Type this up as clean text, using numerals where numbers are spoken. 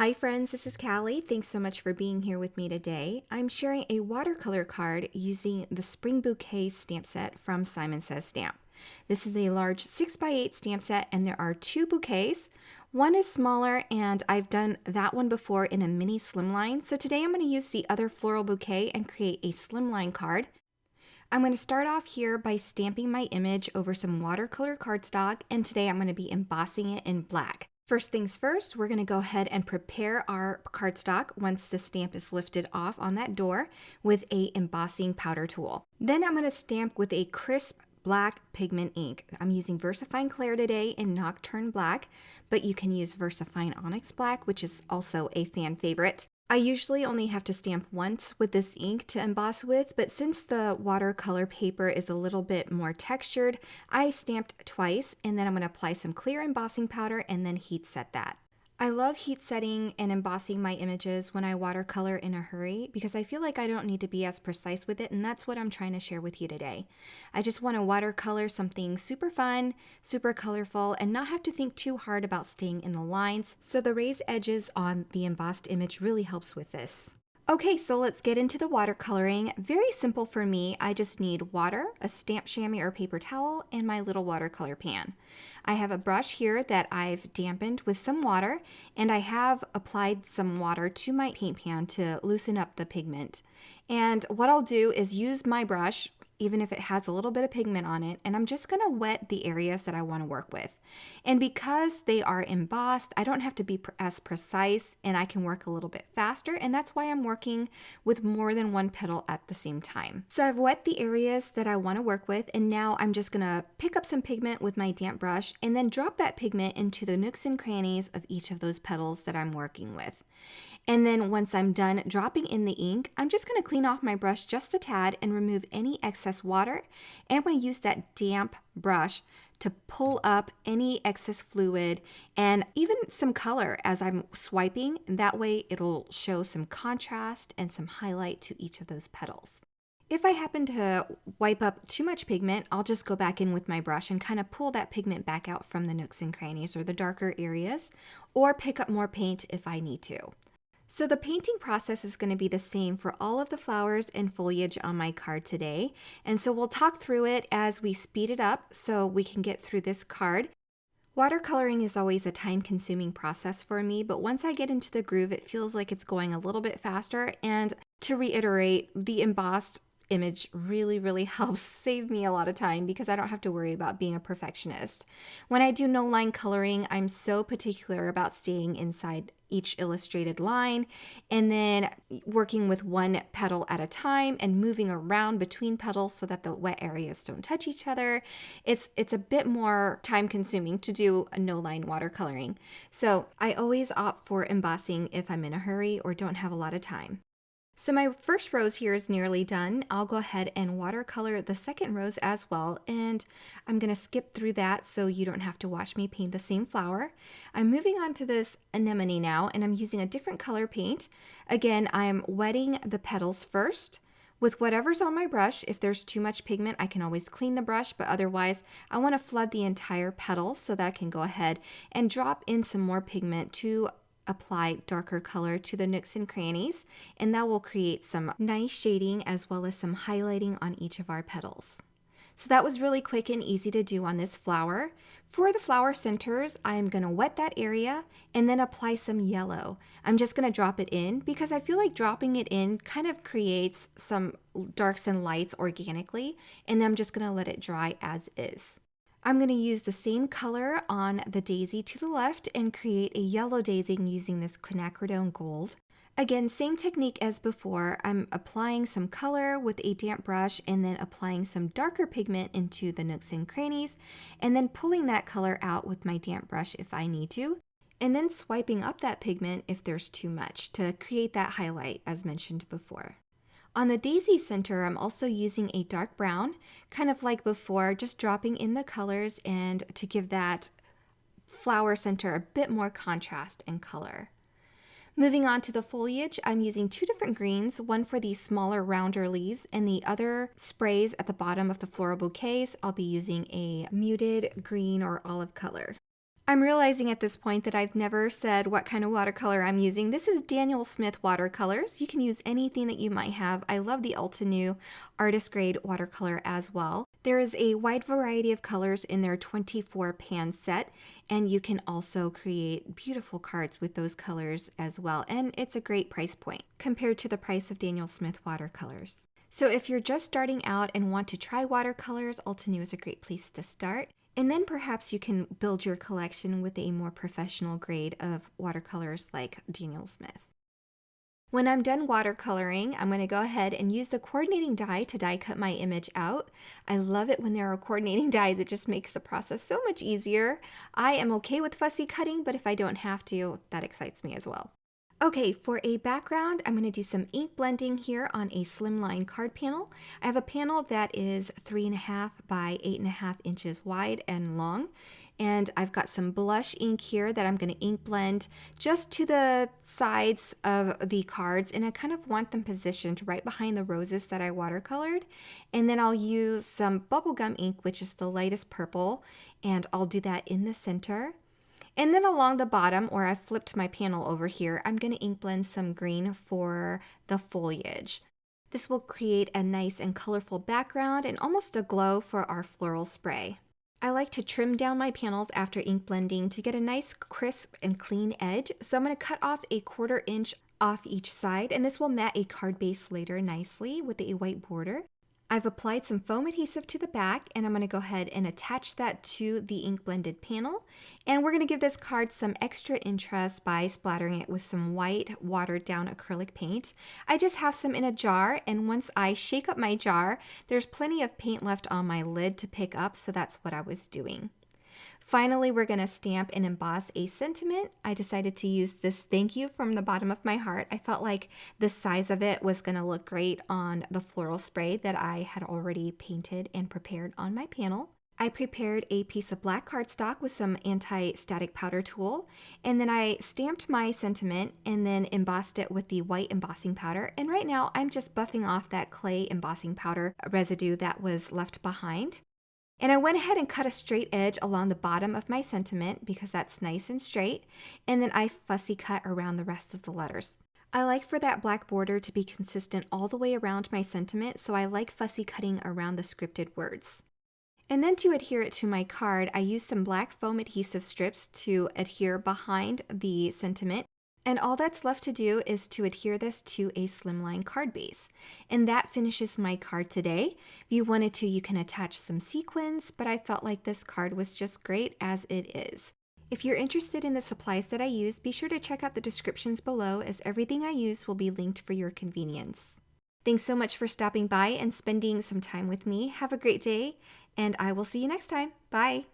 Hi friends, this is Callie. Thanks so much for being here with me today. I'm sharing a watercolor card using the Spring Bouquet stamp set from Simon Says Stamp. This is a large 6x8 stamp set and there are two bouquets. One is smaller and I've done that one before in a mini slimline. So today I'm going to use the other floral bouquet and create a slimline card. I'm going to start off here by stamping my image over some watercolor cardstock, and today I'm going to be embossing it in black. First things first, we're going to go ahead and prepare our cardstock once the stamp is lifted off on that door with a embossing powder tool. Then I'm going to stamp with a crisp black pigment ink. I'm using VersaFine Clair today in Nocturne Black, but you can use VersaFine Onyx Black, which is also a fan favorite. I usually only have to stamp once with this ink to emboss with, but since the watercolor paper is a little bit more textured, I stamped twice, and then I'm going to apply some clear embossing powder and then heat set that. I love heat setting and embossing my images when I watercolor in a hurry because I feel like I don't need to be as precise with it, and that's what I'm trying to share with you today. I just want to watercolor something super fun, super colorful, and not have to think too hard about staying in the lines, so the raised edges on the embossed image really helps with this. Okay, so let's get into the watercoloring. Very simple for me. I just need water, a stamp chamois or paper towel, and my little watercolor pan. I have a brush here that I've dampened with some water, and I have applied some water to my paint pan to loosen up the pigment. And what I'll do is use my brush, even if it has a little bit of pigment on it, and I'm just going to wet the areas that I want to work with. And because they are embossed, I don't have to be as precise, and I can work a little bit faster, and that's why I'm working with more than one petal at the same time. So I've wet the areas that I want to work with, and now I'm just going to pick up some pigment with my damp brush and then drop that pigment into the nooks and crannies of each of those petals that I'm working with. And then once I'm done dropping in the ink, I'm just going to clean off my brush just a tad and remove any excess water. And I'm going to use that damp brush to pull up any excess fluid and even some color as I'm swiping. That way it'll show some contrast and some highlight to each of those petals. If I happen to wipe up too much pigment, I'll just go back in with my brush and kind of pull that pigment back out from the nooks and crannies or the darker areas, or pick up more paint if I need to. So the painting process is going to be the same for all of the flowers and foliage on my card today. And so we'll talk through it as we speed it up so we can get through this card. Watercoloring is always a time-consuming process for me, but once I get into the groove, it feels like it's going a little bit faster. And to reiterate, the embossed image really helps save me a lot of time because I don't have to worry about being a perfectionist. When I do no line coloring, I'm so particular about staying inside each illustrated line and then working with one petal at a time and moving around between petals so that the wet areas don't touch each other. It's a bit more time consuming to do a no line watercoloring. So I always opt for embossing if I'm in a hurry or don't have a lot of time. So my first rose here is nearly done. I'll go ahead and watercolor the second rose as well, and I'm going to skip through that so you don't have to watch me paint the same flower. I'm moving on to this anemone now, and I'm using a different color paint. Again, I'm wetting the petals first with whatever's on my brush. If there's too much pigment, I can always clean the brush, but otherwise I want to flood the entire petal so that I can go ahead and drop in some more pigment to apply darker color to the nooks and crannies, and that will create some nice shading as well as some highlighting on each of our petals. So that was really quick and easy to do on this flower. For the flower centers, I'm going to wet that area and then apply some yellow. I'm just going to drop it in because I feel like dropping it in kind of creates some darks and lights organically, and then I'm just going to let it dry as is. I'm going to use the same color on the daisy to the left and create a yellow daisy using this quinacridone gold. Again, same technique as before. I'm applying some color with a damp brush and then applying some darker pigment into the nooks and crannies and then pulling that color out with my damp brush if I need to, and then swiping up that pigment if there's too much to create that highlight as mentioned before. On the daisy center, I'm also using a dark brown, kind of like before, just dropping in the colors and to give that flower center a bit more contrast and color. Moving on to the foliage, I'm using two different greens, one for these smaller, rounder leaves, and the other sprays at the bottom of the floral bouquets. I'll be using a muted green or olive color. I'm realizing at this point that I've never said what kind of watercolor I'm using. This is Daniel Smith watercolors. You can use anything that you might have. I love the Ulta New artist grade watercolor as well. There is a wide variety of colors in their 24 pan set, and you can also create beautiful cards with those colors as well. And it's a great price point compared to the price of Daniel Smith watercolors. So if you're just starting out and want to try watercolors, Ulta New is a great place to start. And then perhaps you can build your collection with a more professional grade of watercolors like Daniel Smith. When I'm done watercoloring, I'm going to go ahead and use the coordinating die to die cut my image out. I love it when there are coordinating dies. It just makes the process so much easier. I am okay with fussy cutting, but if I don't have to, that excites me as well. Okay, for a background, I'm going to do some ink blending here on a slimline card panel. I have a panel that is 3.5 by 8.5 inches wide and long. And I've got some blush ink here that I'm going to ink blend just to the sides of the cards. And I kind of want them positioned right behind the roses that I watercolored. And then I'll use some bubblegum ink, which is the lightest purple. And I'll do that in the center. And then along the bottom, or I flipped my panel over here, I'm going to ink blend some green for the foliage. This will create a nice and colorful background and almost a glow for our floral spray. I like to trim down my panels after ink blending to get a nice crisp and clean edge. So I'm going to cut off a 1/4 inch off each side, and this will mat a card base later nicely with a white border. I've applied some foam adhesive to the back, and I'm going to go ahead and attach that to the ink blended panel. And we're going to give this card some extra interest by splattering it with some white watered down acrylic paint. I just have some in a jar, and once I shake up my jar, there's plenty of paint left on my lid to pick up, so that's what I was doing. Finally, we're going to stamp and emboss a sentiment. I decided to use this thank you from the bottom of my heart. I felt like the size of it was going to look great on the floral spray that I had already painted and prepared on my panel. I prepared a piece of black cardstock with some anti-static powder tool, and then I stamped my sentiment and then embossed it with the white embossing powder. And right now I'm just buffing off that clay embossing powder residue that was left behind. And I went ahead and cut a straight edge along the bottom of my sentiment because that's nice and straight, and then I fussy cut around the rest of the letters. I like for that black border to be consistent all the way around my sentiment, so I like fussy cutting around the scripted words. And then to adhere it to my card, I used some black foam adhesive strips to adhere behind the sentiment. And all that's left to do is to adhere this to a slimline card base. And that finishes my card today. If you wanted to, you can attach some sequins, but I felt like this card was just great as it is. If you're interested in the supplies that I use, be sure to check out the descriptions below, as everything I use will be linked for your convenience. Thanks so much for stopping by and spending some time with me. Have a great day, and I will see you next time. Bye!